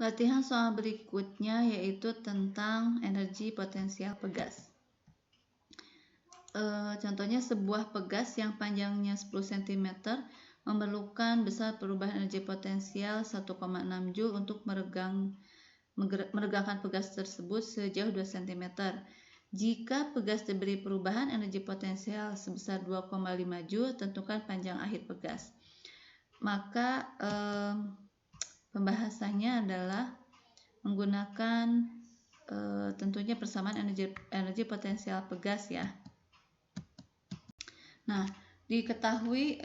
Latihan soal berikutnya yaitu tentang energi potensial pegas. Contohnya sebuah pegas yang panjangnya 10 cm memerlukan besar perubahan energi potensial 1,6 Joule untuk meregangkan pegas tersebut sejauh 2 cm. Jika pegas diberi perubahan energi potensial sebesar 2,5 Joule, tentukan panjang akhir pegas. Maka pembahasannya adalah menggunakan tentunya persamaan energi potensial pegas ya. Nah, diketahui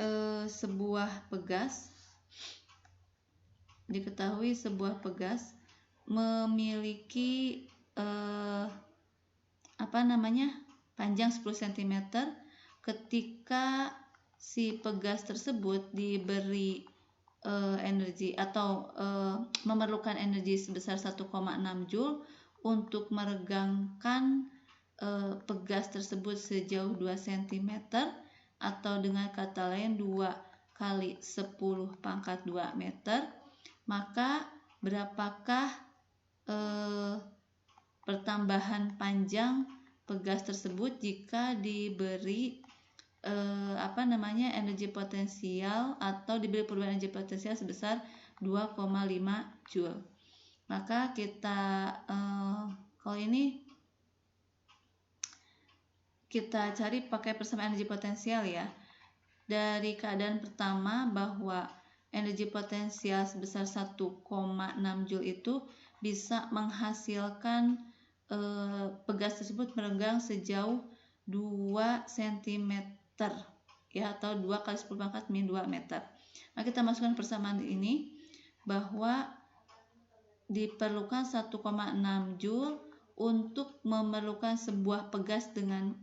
sebuah pegas memiliki panjang 10 cm ketika si pegas tersebut diberi energi atau memerlukan energi sebesar 1,6 Joule untuk meregangkan pegas tersebut sejauh 2 cm, atau dengan kata lain 2 kali 10 pangkat 2 meter, maka berapakah pertambahan panjang pegas tersebut jika diberi energi potensial atau diberi perubahan energi potensial sebesar 2,5 Joule. Maka kita kalau ini kita cari pakai persamaan energi potensial ya. Dari keadaan pertama bahwa energi potensial sebesar 1,6 Joule itu bisa menghasilkan pegas tersebut meregang sejauh 2 cm ya, atau 2 kali 10 pangkat min 2 meter. Nah, kita masukkan persamaan ini bahwa diperlukan 1,6 Joule untuk memerlukan sebuah pegas yang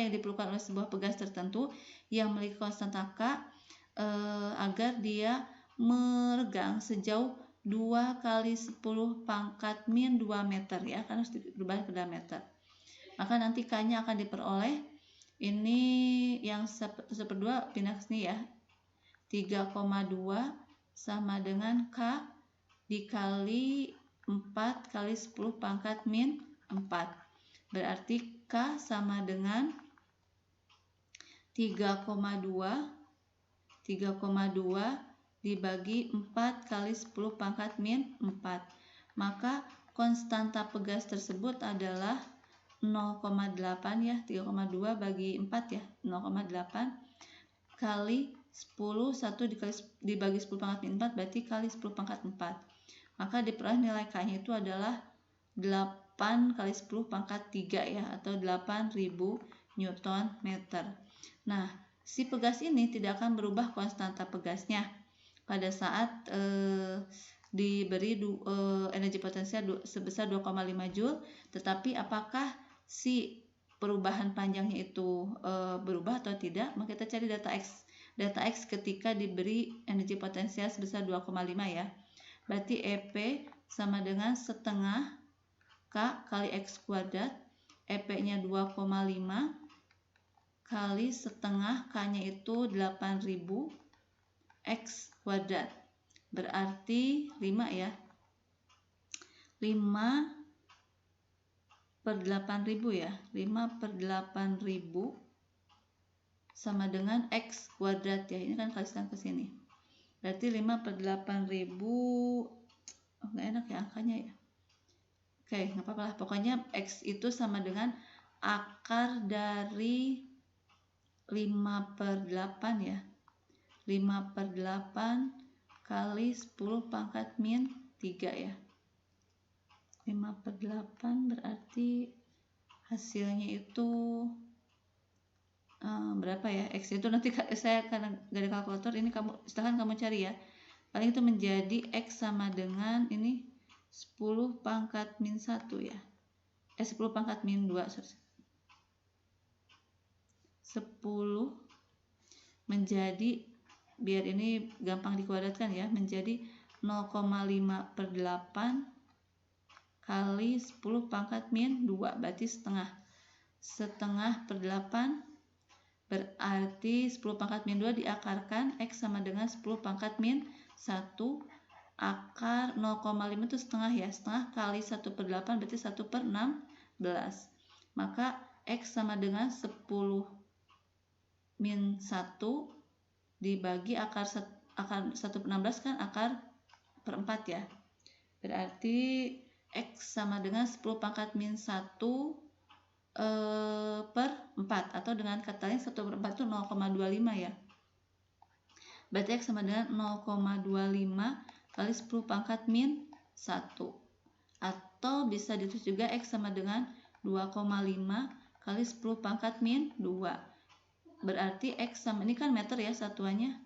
diperlukan oleh sebuah pegas tertentu yang memiliki konstanta K agar dia meregang sejauh 2 kali 10 pangkat min 2 meter ya, kan harus berubah ke meter. Maka nanti K-nya akan diperoleh, ini yang 1/2 pindah ke sini ya, 3,2 sama dengan K dikali 4 kali 10 pangkat min 4. Berarti K sama dengan 3,2 dibagi 4 kali 10 pangkat min 4. Maka konstanta pegas tersebut adalah 0,8 ya, 3,2 bagi 4 ya, 0,8 kali 10, 1 dibagi 10 pangkat min 4 berarti kali 10 pangkat 4. Maka diperoleh nilai K-nya itu adalah 8 kali 10 pangkat 3 ya, atau 8000 Newton meter. Nah, si pegas ini tidak akan berubah konstanta pegasnya pada saat diberi energi potensial sebesar 2,5 Joule, tetapi apakah si perubahan panjangnya itu berubah atau tidak? Maka kita cari data X ketika diberi energi potensial sebesar 2,5 ya. Berarti EP sama dengan setengah K kali X kuadrat, EP-nya 2,5 kali setengah, K-nya itu 8000 X kuadrat. Berarti 5 ya. 5 per 8000 ya. 5 per 8000 sama dengan X kuadrat ya. Ini kan kalikan ke sini. Berarti 5 per 8000, nggak enak ya angkanya ya. Oke, nggak apa-apa lah. Pokoknya X itu sama dengan akar dari 5 per 8 ya. 5 per 8 kali 10 pangkat min 3 ya. 5 per 8 berarti hasilnya itu berapa ya? X itu nanti saya karena dari kalkulator ini silahkan kamu cari ya. Paling itu menjadi X sama dengan ini 10 pangkat min 1 ya. 10 pangkat min 2. 10 menjadi, biar ini gampang dikuadratkan ya, menjadi 0,5 per 8 kali 10 pangkat min 2, berarti setengah per 8, berarti 10 pangkat min 2 diakarkan X sama dengan 10 pangkat min 1 akar 0,5 itu setengah ya, setengah kali 1/8 berarti 1/16. Maka X sama dengan 10 min 1 dibagi akar 1/16 kan akar per 4 ya. Berarti X sama dengan 10 pangkat min 1 per 4, atau dengan kata lain 1/4 itu 0,25 ya. Berarti X sama dengan 0,25 kali 10 pangkat min 1. Atau bisa ditulis juga X sama dengan 2,5 kali 10 pangkat min 2. Berarti X sama, ini kan meter ya satuannya,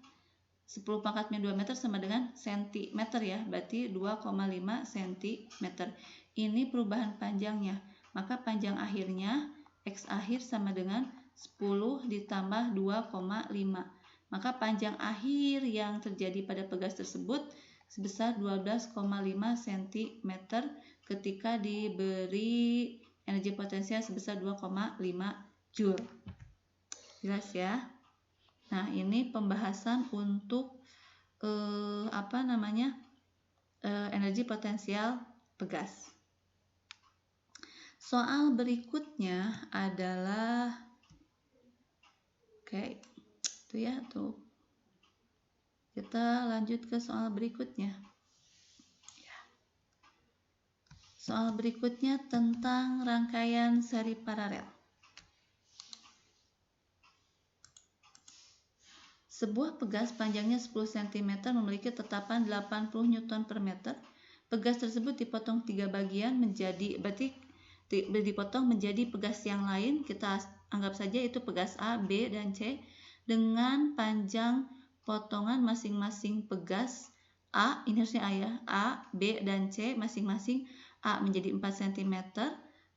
10 pangkat min 2 meter sama dengan sentimeter ya, berarti 2,5 cm. Ini perubahan panjangnya, maka panjang akhirnya X akhir sama dengan 10 ditambah 2,5. Maka panjang akhir yang terjadi pada pegas tersebut sebesar 12,5 cm ketika diberi energi potensial sebesar 2,5 Joule. Jelas ya? Nah, ini pembahasan untuk energi potensial pegas. Soal berikutnya adalah kita lanjut ke soal berikutnya. Soal berikutnya tentang rangkaian seri paralel. Sebuah pegas panjangnya 10 cm memiliki tetapan 80 Newton per meter. Pegas tersebut dipotong 3 bagian dipotong menjadi pegas yang lain. Kita anggap saja itu pegas A, B, dan C dengan panjang potongan masing-masing pegas A, ini harusnya A ya, A, B, dan C masing-masing. A menjadi 4 cm,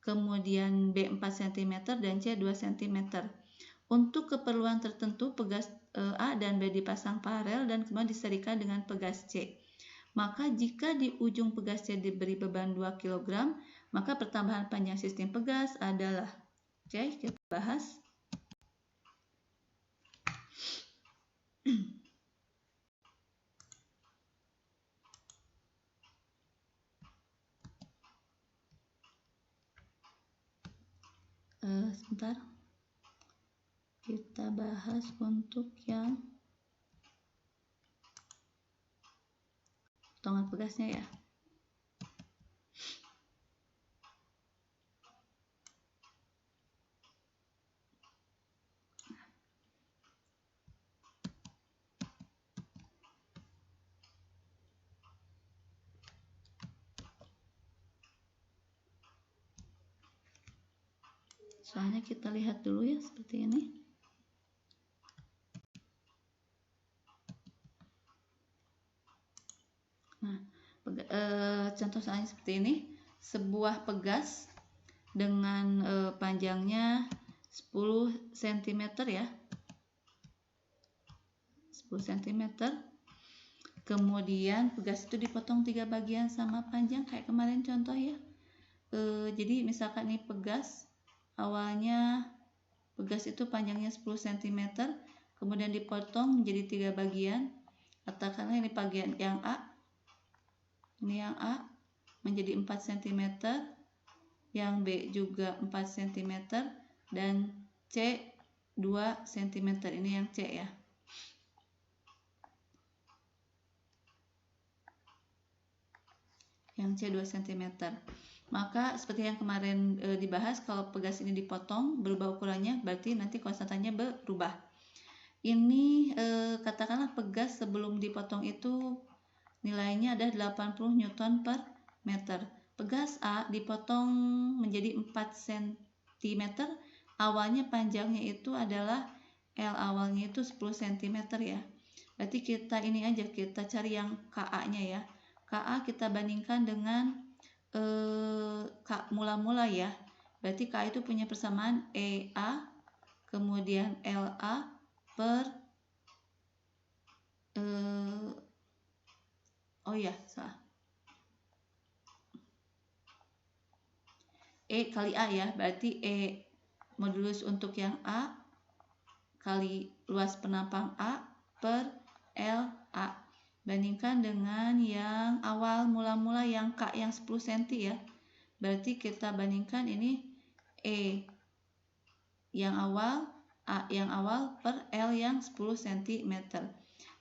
kemudian B 4 cm, dan C 2 cm. Untuk keperluan tertentu, pegas A dan B dipasang paralel dan kemudian diserikan dengan pegas C. Maka jika di ujung pegas C diberi beban 2 kg, maka pertambahan panjang sistem pegas adalah, kita bahas. Sebentar. Kita bahas untuk yang potongan pegasnya ya. Soalnya kita lihat dulu ya seperti ini. Nah, contoh soalnya seperti ini. Sebuah pegas dengan panjangnya 10 cm ya. 10 cm. Kemudian pegas itu dipotong 3 bagian sama panjang kayak kemarin contoh ya. Jadi misalkan ini pegas, awalnya pegas itu panjangnya 10 cm, kemudian dipotong menjadi 3 bagian. Katakanlah ini bagian yang A, ini yang A menjadi 4 cm, yang B juga 4 cm, dan C 2 cm. Ini yang C ya. Yang C 2 cm. Maka seperti yang kemarin dibahas, kalau pegas ini dipotong berubah ukurannya, berarti nanti konstantanya berubah. Ini katakanlah pegas sebelum dipotong itu nilainya ada 80 Newton per meter. Pegas A dipotong menjadi 4 cm, awalnya panjangnya itu adalah L awalnya itu 10 cm ya. Berarti kita ini aja, kita cari yang KA-nya ya. KA kita bandingkan dengan K mula-mula ya. Berarti K itu punya persamaan EA kemudian LA per salah. E kali A ya. Berarti E modulus untuk yang A kali luas penampang A per LA. Bandingkan dengan yang awal mula-mula yang K yang 10 cm ya. Berarti kita bandingkan ini E yang awal, A yang awal per L yang 10 cm.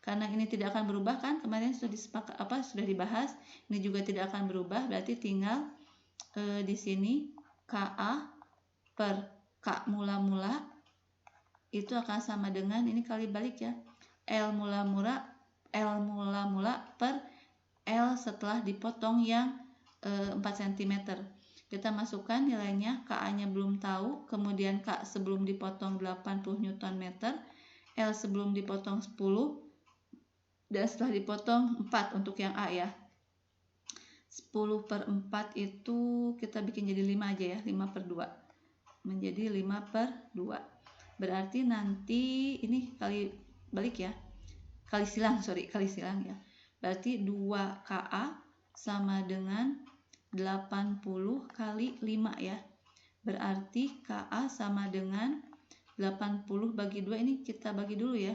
Karena ini tidak akan berubah kan, kemarin sudah sudah dibahas, ini juga tidak akan berubah, berarti tinggal di sini KA per K mula-mula itu akan sama dengan ini kali balik ya, L mula-mula per L setelah dipotong yang 4 cm. Kita masukkan nilainya, KA-nya belum tahu, kemudian K sebelum dipotong 80 Nm, L sebelum dipotong 10, dan setelah dipotong 4 untuk yang A ya. 10 per 4 itu kita bikin jadi 5 aja ya, 5 per 2. Menjadi 5 per 2. Berarti nanti ini kali balik ya, kali silang ya. Berarti 2KA sama dengan 80 kali 5 ya. Berarti KA sama dengan 80 bagi 2, ini kita bagi dulu ya.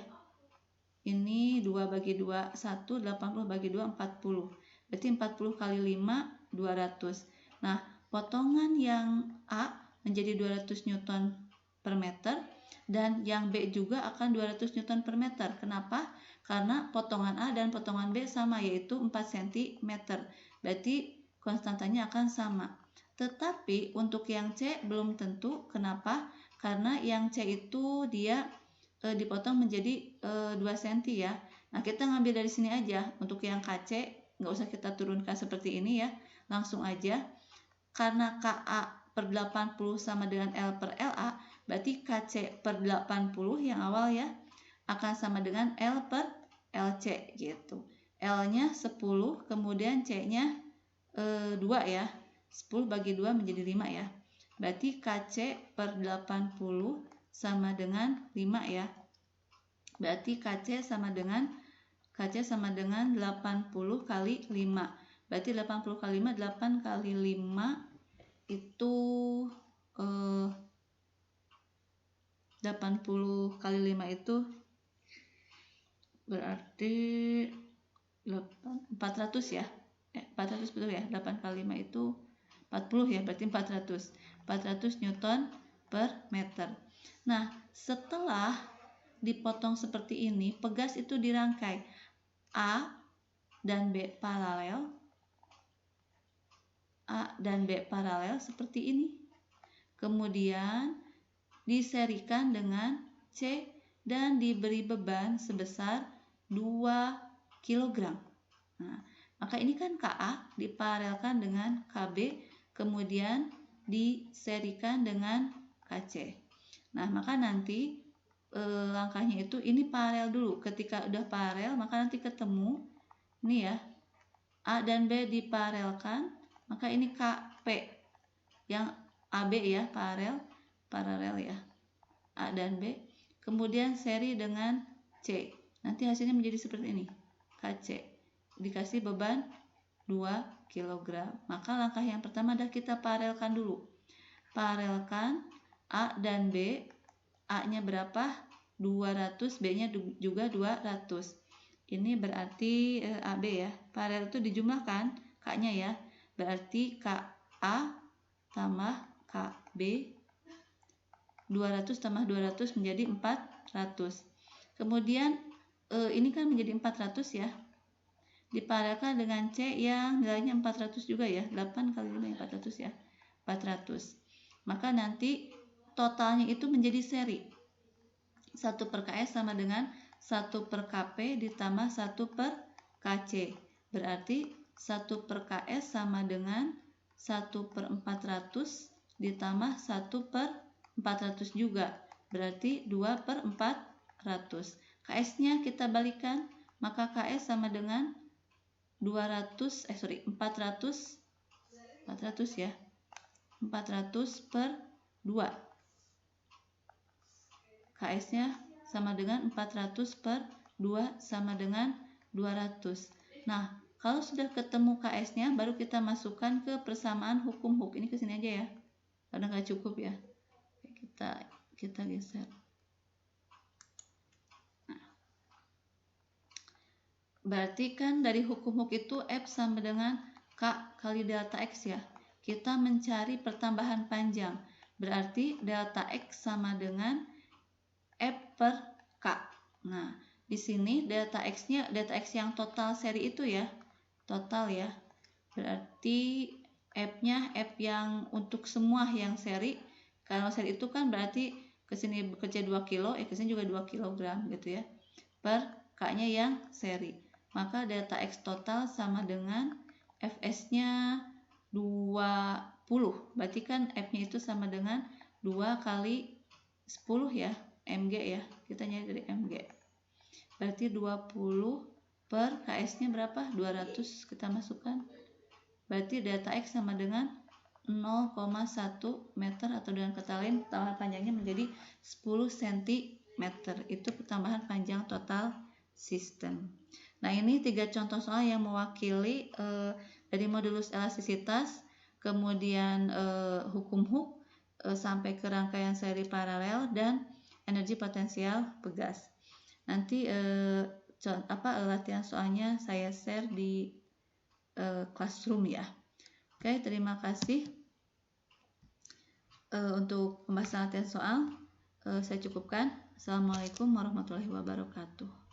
Ini 2 bagi 2, 1, 80 bagi 2, 40. Berarti 40 kali 5, 200. Nah, potongan yang A menjadi 200 Newton per meter, dan yang B juga akan 200 Newton per meter. Kenapa? Karena potongan A dan potongan B sama, yaitu 4 cm. Berarti konstantanya akan sama. Tetapi untuk yang C belum tentu. Kenapa? Karena yang C itu dia dipotong menjadi 2 cm ya. Nah, kita ngambil dari sini aja. Untuk yang KC nggak usah kita turunkan seperti ini ya. Langsung aja. Karena KA per 80 sama dengan L per LA, berarti KC per 80 yang awal ya akan sama dengan L per LC gitu. L-nya 10, kemudian C-nya 2 ya. 10 bagi 2 menjadi 5 ya. Berarti KC per 80 sama dengan 5 ya. Berarti KC sama dengan 80 kali 5. Berarti 80 kali 5, 8 kali 5 itu 80 kali 5 itu berarti 400 ya. 400 betul ya. 8 kali 5 itu 40 ya, berarti 400 Newton per meter. Nah, setelah dipotong seperti ini, pegas itu dirangkai A dan B paralel, A dan B paralel seperti ini. Kemudian diserikan dengan C dan diberi beban sebesar 2 kg. Nah, maka ini kan KA diparalelkan dengan KB, kemudian diserikan dengan KC. Nah, maka nanti langkahnya itu ini paralel dulu. Ketika udah paralel, maka nanti ketemu ini ya, A dan B diparalelkan, maka ini KP yang AB ya, paralel ya, A dan B, kemudian seri dengan C. Nanti hasilnya menjadi seperti ini, KC dikasih beban 2 kg. Maka langkah yang pertama adalah kita paralelkan dulu. Paralelkan A dan B. A-nya berapa? 200, B-nya juga 200. Ini berarti AB ya. Paralel itu dijumlahkan K-nya ya. Berarti KA tambah KB, 200 tambah 200 menjadi 400. Kemudian ini kan menjadi 400 ya. Diparalelkan dengan C yang nilainya 400 juga ya. 8 kali 5 400 ya. 400. Maka nanti totalnya itu menjadi seri. 1 per KS sama dengan 1 per KP ditambah 1 per KC. Berarti 1 per KS sama dengan 1 per 400 ditambah 1 per 400 juga. Berarti 2 per 400. KS-nya kita balikan, maka KS sama dengan 400 ya. 400 per 2. KS-nya sama dengan 400 per 2 sama dengan 200. Nah, kalau sudah ketemu KS-nya, baru kita masukkan ke persamaan hukum Hooke. Ini ke sini aja ya, karena nggak cukup ya. Kita geser. Nah, Berarti kan dari hukum Hooke itu F sama dengan K kali delta X ya. Kita mencari pertambahan panjang. Berarti delta X sama dengan F per K. Nah, di sini delta X-nya, delta X yang total seri itu ya. Total ya. Berarti F-nya F yang untuk semua yang seri. Kalau seri itu kan berarti kesini bekerja 2 kilo, kesini juga 2 kilogram gitu ya. Per K-nya yang seri. Maka delta X total sama dengan Fs-nya 20. Berarti kan F-nya itu sama dengan 2 kali 10 ya, Mg ya. Kita nyari dari Mg. Berarti 20 per Ks-nya berapa? 200 kita masukkan. Berarti delta X sama dengan 0,1 meter atau dengan kata lain pertambahan panjangnya menjadi 10 cm. Itu pertambahan panjang total sistem. Nah, ini 3 contoh soal yang mewakili dari modulus elastisitas, kemudian hukum Hooke sampai ke rangkaian seri paralel dan energi potensial pegas. Nanti latihan soalnya saya share di classroom ya. Oke, terima kasih untuk pembahasan latihan soal. Saya cukupkan. Assalamualaikum warahmatullahi wabarakatuh.